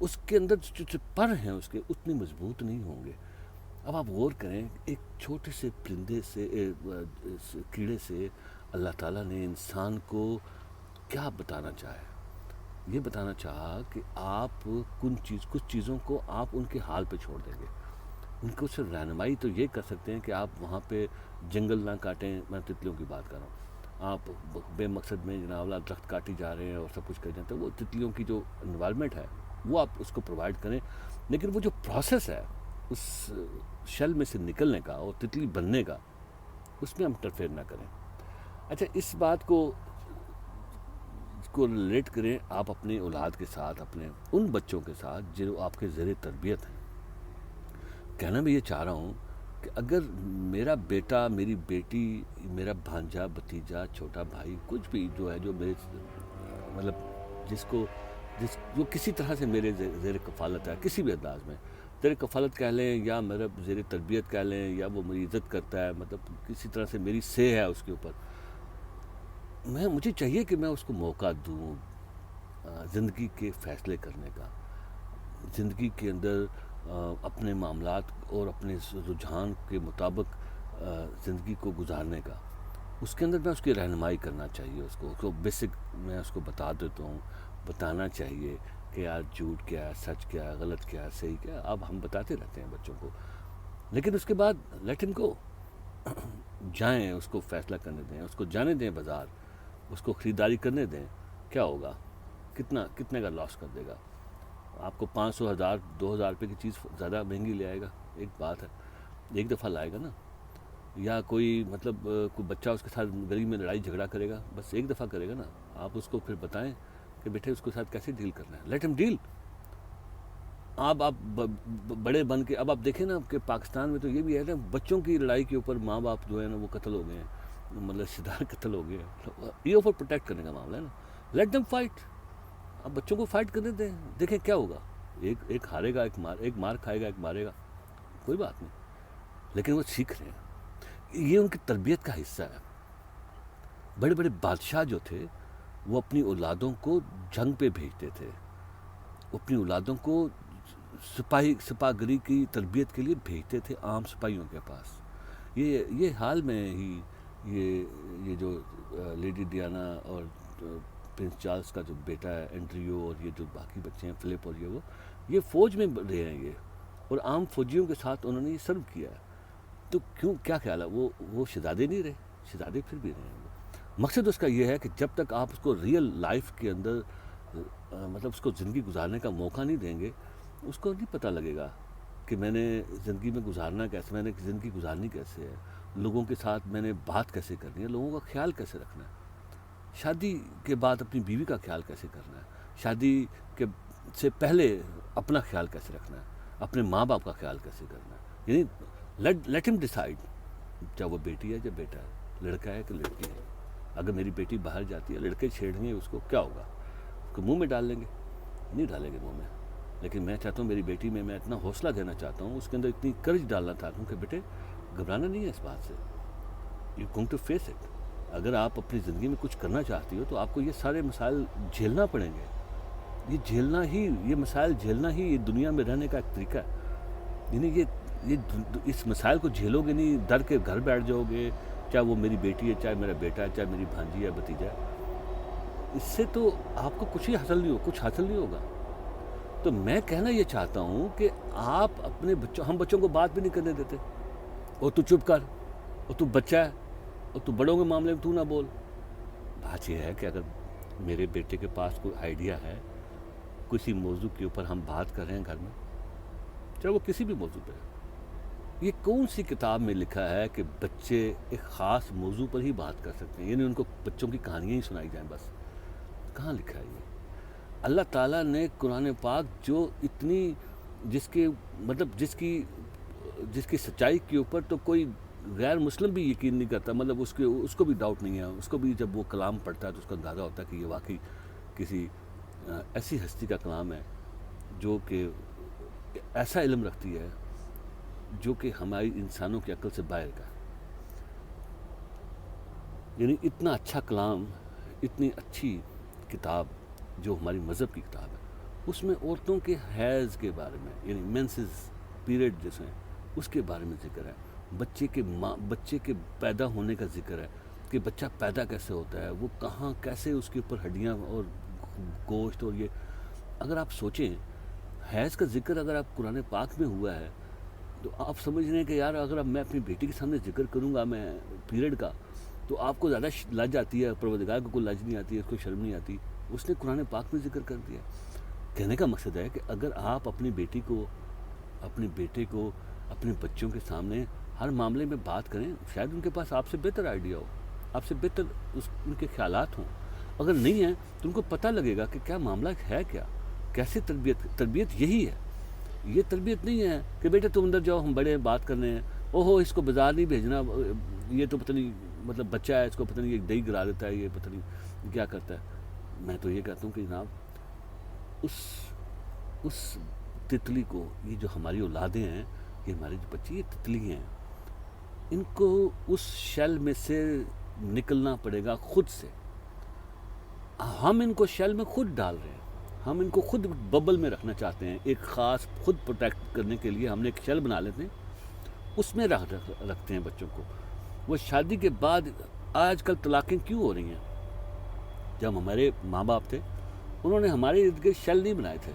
اس کے اندر جو پر ہیں اس کے اتنے مضبوط نہیں ہوں گے. اب آپ غور کریں، ایک چھوٹے سے پرندے سے کیڑے سے اللہ تعالیٰ نے انسان کو کیا بتانا چاہا ہے؟ یہ بتانا چاہا کہ آپ کچھ چیزوں کو آپ ان کے حال پہ چھوڑ دیں گے. ان کو صرف رہنمائی تو یہ کر سکتے ہیں کہ آپ وہاں پہ جنگل نہ کاٹیں. میں تتلیوں کی بات کر رہا ہوں. آپ بے مقصد میں جناب اللہ درخت کاٹی جا رہے ہیں اور سب کچھ کر جاتے ہیں. وہ تتلیوں کی جو انوائرمنٹ ہے وہ آپ اس کو پرووائڈ کریں، لیکن وہ جو پروسیس ہے اس شیل میں سے نکلنے کا اور تتلی بننے کا، اس میں ہم انٹرفیئر نہ کریں. اچھا، اس بات کو ریلیٹ کریں آپ اپنی اولاد کے ساتھ، اپنے ان بچوں کے ساتھ جو آپ کے زیر تربیت ہیں. کہنا میں یہ چاہ رہا ہوں کہ اگر میرا بیٹا، میری بیٹی، میرا بھانجا، بھتیجا، چھوٹا بھائی، کچھ بھی جو ہے جو میرے مطلب جو کسی طرح سے میرے زیر کفالت ہے، کسی بھی انداز میں زیر کفالت کہہ لیں یا میرا زیر تربیت کہہ لیں، یا وہ میری عزت کرتا ہے، مطلب کسی طرح سے میری سے ہے اس کے اوپر، مجھے چاہیے کہ میں اس کو موقع دوں زندگی کے فیصلے کرنے کا، زندگی کے اندر اپنے معاملات اور اپنے رجحان کے مطابق زندگی کو گزارنے کا. اس کے اندر میں اس کی رہنمائی کرنا چاہیے. اس کو بیسک میں اس کو بتا دیتا ہوں، بتانا چاہیے کہ یار جھوٹ کیا ہے، سچ کیا ہے، غلط کیا ہے، صحیح کیا ہے. اب ہم بتاتے رہتے ہیں بچوں کو، لیکن اس کے بعد لیٹ ہم گو. جائیں، اس کو فیصلہ کرنے دیں، اس کو جانے دیں بازار، اس کو خریداری کرنے دیں. کیا ہوگا؟ کتنے کا لاس کر دے گا؟ آپ کو 500، 1000، 2000 روپے کی چیز زیادہ مہنگی لے آئے گا. ایک بات ہے، ایک دفعہ لائے گا نا. یا کوئی کوئی بچہ اس کے ساتھ گلی میں لڑائی جھگڑا کرے گا، بس ایک دفعہ کرے گا نا. آپ اس کو پھر بتائیں کہ بیٹے اس کے ساتھ کیسے ڈیل کرنا ہے. لیٹ ہم ڈیل. آپ بڑے بن کے اب آپ دیکھیں نا کہ پاکستان میں تو یہ بھی ہے نا، بچوں کی لڑائی کے اوپر ماں باپ جو ہے نا وہ قتل ہو گئے ہیں، مطلب رشتہ دار قتل ہو گئے ہیں. یہ اوپر پروٹیکٹ کرنے کا معاملہ ہے نا. Let them fight. آپ بچوں کو فائٹ کرنے دیں، دیکھیں کیا ہوگا. ایک ہارے گا، ایک مار کھائے گا، ایک مارے گا، کوئی بات نہیں، لیکن وہ سیکھ رہے ہیں. یہ ان کی تربیت کا حصہ ہے. بڑے بڑے بادشاہ جو تھے وہ اپنی اولادوں کو جنگ پہ بھیجتے تھے، اپنی اولادوں کو سپاہ گری کی تربیت کے لیے بھیجتے تھے عام سپاہیوں کے پاس. یہ حال میں ہی یہ جو لیڈی ڈیانا اور پرنس چارلز کا جو بیٹا ہے اینڈریو، اور یہ جو باقی بچے ہیں فلپ اور یہ فوج میں رہے ہیں یہ، اور عام فوجیوں کے ساتھ انہوں نے یہ سرو کیا ہے. تو کیا خیال ہے وہ شہزادے نہیں رہے؟ شہزادے پھر بھی رہے ہیں. مقصد اس کا یہ ہے کہ جب تک آپ اس کو ریئل لائف کے اندر مطلب اس کو زندگی گزارنے کا موقع نہیں دیں گے، اس کو نہیں پتہ لگے گا کہ میں نے زندگی میں گزارنا کیسے، میں نے زندگی گزارنی کیسے ہے، لوگوں کے ساتھ میں نے بات کیسے کرنی ہے، لوگوں کا خیال کیسے رکھنا ہے، شادی کے بعد اپنی بیوی کا خیال کیسے کرنا ہے، شادی کے سے پہلے اپنا خیال کیسے رکھنا ہے، اپنے ماں باپ کا خیال کیسے کرنا ہے. یعنی لیٹ ہم ڈیسائیڈ، چاہے وہ بیٹی ہے یا بیٹا ہے، لڑکا ہے کہ لڑکی ہے. اگر میری بیٹی باہر جاتی ہے، لڑکے چھیڑیں گے اس کو، کیا ہوگا؟ اس کو منہ میں ڈال لیں گے؟ نہیں ڈالیں گے منہ میں. لیکن میں چاہتا ہوں میری بیٹی میں اتنا حوصلہ دینا چاہتا ہوں، اس کے اندر اتنی کرج ڈالنا چاہتا ہوں کہ بیٹے گھبرانا نہیں ہے اس بات سے. You going to face it. اگر آپ اپنی زندگی میں کچھ کرنا چاہتی ہو تو آپ کو یہ سارے مسائل جھیلنا پڑیں گے. یہ مسائل جھیلنا ہی یہ دنیا میں رہنے کا ایک طریقہ ہے. یعنی اس مسائل کو جھیلو گے نہیں، ڈر کے گھر بیٹھ جاؤ گے، چاہے وہ میری بیٹی ہے، چاہے میرا بیٹا ہے، چاہے میری بھانجی ہے، بھتیجا ہے، اس سے تو آپ کو کچھ حاصل نہیں ہوگا. تو میں کہنا یہ چاہتا ہوں کہ آپ اپنے ہم بچوں کو بات بھی نہیں کرنے دیتے، اور تو چپ کر، اور تو بچہ ہے، اور تو بڑوں کے معاملے میں تو نہ بول. بات یہ ہے کہ اگر میرے بیٹے کے پاس کوئی آئیڈیا ہے، کسی موضوع کے اوپر ہم بات کر رہے ہیں گھر میں، چاہے وہ کسی بھی موضوع پہ، یہ کون سی کتاب میں لکھا ہے کہ بچے ایک خاص موضوع پر ہی بات کر سکتے ہیں، یعنی ان کو بچوں کی کہانیاں ہی سنائی جائیں بس؟ کہاں لکھا ہے یہ؟ اللہ تعالیٰ نے قرآن پاک جو اتنی جس کی سچائی کے اوپر تو کوئی غیر مسلم بھی یقین نہیں کرتا، مطلب اس کو بھی ڈاؤٹ نہیں ہے، اس کو بھی جب وہ کلام پڑھتا ہے تو اس کا اندازہ ہوتا ہے کہ یہ واقعی کسی ایسی ہستی کا کلام ہے جو کہ ایسا علم رکھتی ہے جو کہ ہماری انسانوں کی عقل سے باہر کا ہے. یعنی اتنا اچھا کلام، اتنی اچھی کتاب جو ہماری مذہب کی کتاب ہے، اس میں عورتوں کے حیض کے بارے میں، یعنی مینسز پیریڈ جس ہیں اس کے بارے میں ذکر ہے، بچے کے پیدا ہونے کا ذکر ہے کہ بچہ پیدا کیسے ہوتا ہے، وہ کہاں کیسے اس کے اوپر ہڈیاں اور گوشت اور یہ. اگر آپ سوچیں حیض کا ذکر اگر آپ قرآن پاک میں ہوا ہے تو آپ سمجھ رہے ہیں کہ یار اگر اب میں اپنی بیٹی کے سامنے ذکر کروں گا میں پیریڈ کا تو آپ کو زیادہ لج آتی ہے، پروردگار کو کوئی لج نہیں آتی ہے، اس کو شرم نہیں آتی. اس نے قرآن پاک میں ذکر کر دیا. کہنے کا مقصد ہے کہ اگر آپ اپنی بیٹی کو، اپنے بیٹے کو، اپنے بچوں کے سامنے ہر معاملے میں بات کریں، شاید ان کے پاس آپ سے بہتر آئیڈیا ہو، آپ سے بہتر ان کے خیالات ہوں. اگر نہیں ہیں تو ان کو پتہ لگے گا کہ کیا معاملہ ہے، کیا کیسے تربیت یہی ہے. یہ تربیت نہیں ہے کہ بیٹے تم اندر جاؤ ہم بڑے بات کرنے ہیں، اوہو اس کو بازار نہیں بھیجنا، یہ تو پتہ نہیں مطلب بچہ ہے، اس کو پتہ نہیں یہ دہی گرا دیتا ہے، یہ پتہ نہیں کیا کرتا ہے. میں تو یہ کہتا ہوں کہ جناب اس تتلی کو، یہ جو ہماری اولادیں ہیں، یہ ہمارے جو بچے یہ تتلی ہیں، ان کو اس شیل میں سے نکلنا پڑے گا خود سے. ہم ان کو شیل میں خود ڈال رہے ہیں، ہم ان کو خود ببل میں رکھنا چاہتے ہیں. ایک خاص خود پروٹیکٹ کرنے کے لیے ہم نے ایک شیل بنا لیتے ہیں، اس میں رکھتے ہیں بچوں کو. وہ شادی کے بعد آج کل طلاقیں کیوں ہو رہی ہیں؟ جب ہمارے ماں باپ تھے انہوں نے ہمارے ارد گرد شیل نہیں بنائے تھے.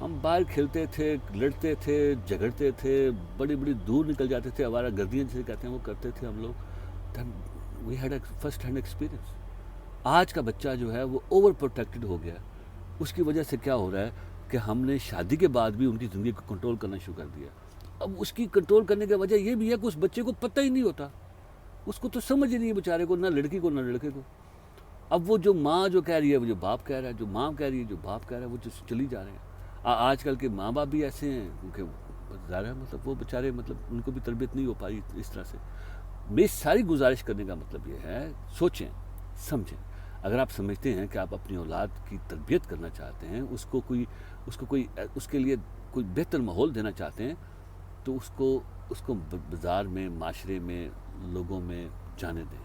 ہم باہر کھیلتے تھے، لڑتے تھے، جھگڑتے تھے، بڑی بڑی دور نکل جاتے تھے، ہمارا گردیاں جسے کہتے ہیں وہ کرتے تھے ہم لوگ. We had a first hand experience. آج کا بچہ جو ہے وہ اوور پروٹیکٹڈ ہو گیا. اس کی وجہ سے کیا ہو رہا ہے کہ ہم نے شادی کے بعد بھی ان کی زندگی کو کنٹرول کرنا شروع کر دیا. اب اس کی کنٹرول کرنے کی وجہ یہ بھی ہے کہ اس بچے کو پتہ ہی نہیں ہوتا، اس کو تو سمجھ ہی نہیں ہے بیچارے کو، نہ لڑکی کو نہ لڑکے کو. اب وہ جو ماں جو کہہ رہی ہے وہ جو باپ کہہ رہا ہے، جو ماں کہہ رہی ہے جو باپ کہہ رہا ہے، وہ جو چلی جا رہے ہیں. آج کل کے ماں باپ بھی ایسے ہیں کیونکہ ظاہر ہے مطلب وہ بیچارے مطلب ان کو بھی تربیت نہیں ہو پائی اس طرح سے. میری ساری گزارش کرنے کا مطلب یہ ہے، سوچیں سمجھیں. اگر آپ سمجھتے ہیں کہ آپ اپنی اولاد کی تربیت کرنا چاہتے ہیں، اس کے لیے کوئی بہتر ماحول دینا چاہتے ہیں، تو اس کو بازار میں، معاشرے میں، لوگوں میں جانے دیں،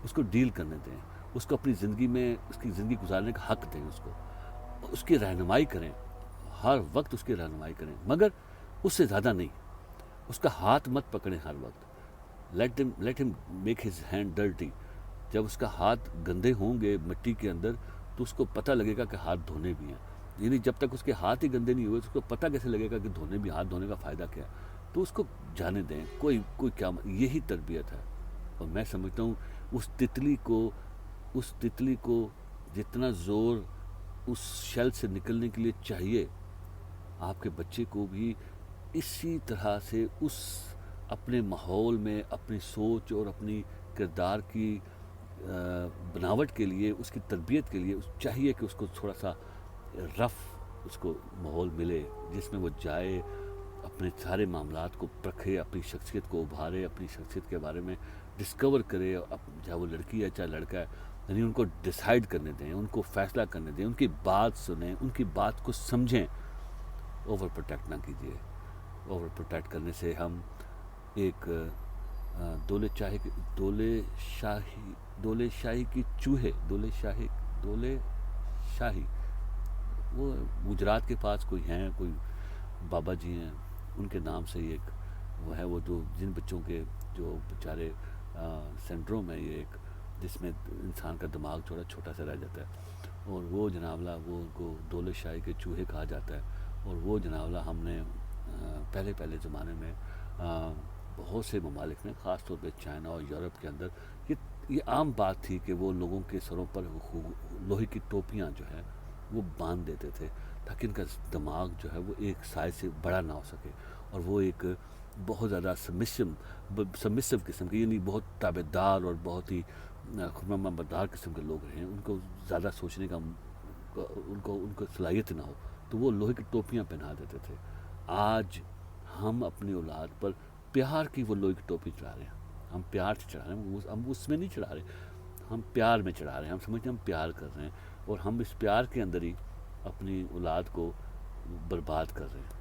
اس کو ڈیل کرنے دیں، اس کو اپنی زندگی میں اس کی زندگی گزارنے کا حق دیں، اس کی رہنمائی کریں، ہر وقت اس کی رہنمائی کریں، مگر اس سے زیادہ نہیں. اس کا ہاتھ مت پکڑیں ہر وقت. لیٹ ہم میک ہز ہینڈ ڈرٹی. جب اس کا ہاتھ گندے ہوں گے مٹی کے اندر تو اس کو پتہ لگے گا کہ ہاتھ دھونے بھی ہیں. یعنی جب تک اس کے ہاتھ ہی گندے نہیں ہوئے تو اس کو پتہ کیسے لگے گا کہ ہاتھ دھونے کا فائدہ کیا ہے. تو اس کو جانے دیں. کوئی کیا، یہی تربیت ہے. اور میں سمجھتا ہوں اس تتلی کو جتنا زور اس شیل سے نکلنے کے لیے چاہیے، آپ کے بچے کو بھی اسی طرح سے اس اپنے ماحول میں اپنی سوچ اور اپنی کردار کی بناوٹ کے لیے، اس کی تربیت کے لیے چاہیے کہ اس کو تھوڑا سا رف اس کو ماحول ملے، جس میں وہ جائے، اپنے سارے معاملات کو پرکھے، اپنی شخصیت کو ابھارے، اپنی شخصیت کے بارے میں ڈسکور کرے. چاہے وہ لڑکی ہے چاہے لڑکا ہے، یعنی ان کو ڈیسائیڈ کرنے دیں، ان کو فیصلہ کرنے دیں، ان کی بات سنیں، ان کی بات کو سمجھیں. اوور پروٹیکٹ نہ کیجیے. اوور پروٹیکٹ کرنے سے ہم ایک دولے شاہی کی چوہے، دولے شاہی، وہ گجرات کے پاس کوئی ہیں، کوئی بابا جی ہیں، ان کے نام سے ایک وہ ہے، وہ جو جن بچوں کے جو بیچارے سینڈروم ہے، یہ ایک جس میں انسان کا دماغ تھوڑا چھوٹا سا رہ جاتا ہے، اور وہ جناب اللہ وہ ان کو دولے شاہی کے چوہے کہا جاتا ہے. اور وہ جناب اللہ ہم نے پہلے زمانے میں بہت سے ممالک میں، خاص طور پہ چائنا اور یورپ کے اندر یہ عام بات تھی کہ وہ لوگوں کے سروں پر لوہے کی ٹوپیاں جو ہے وہ باندھ دیتے تھے تاکہ ان کا دماغ جو ہے وہ ایک سائز سے بڑا نہ ہو سکے، اور وہ ایک بہت زیادہ سبمسو قسم کے، یعنی بہت تابع دار اور بہت ہی خرمبردار قسم کے لوگ رہیں، ان کو زیادہ سوچنے کا ان کو صلاحیت نہ ہو، تو وہ لوہے کی ٹوپیاں پہنا دیتے تھے. آج ہم اپنی اولاد پر پیار کی وہ لوہے کی ٹوپی چڑھا رہے ہیں. ہم پیار سے چڑھا رہے ہیں، ہم اس میں نہیں چڑھا رہے، ہم پیار میں چڑھا رہے ہیں. ہم سمجھتے ہیں ہم پیار کر رہے ہیں، اور ہم اس پیار کے اندر ہی اپنی اولاد کو برباد کر رہے ہیں.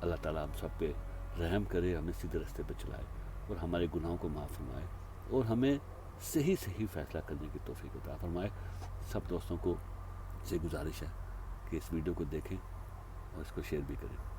اللہ تعالیٰ ہم سب پہ رحم کرے، ہمیں سیدھے راستے پہ چلائے، اور ہمارے گناہوں کو معاف فرمائے، اور ہمیں صحیح فیصلہ کرنے کی توفیق عطا فرمائے. سب دوستوں کو سے گزارش ہے کہ اس ویڈیو کو دیکھیں اور اس کو شیئر بھی کریں.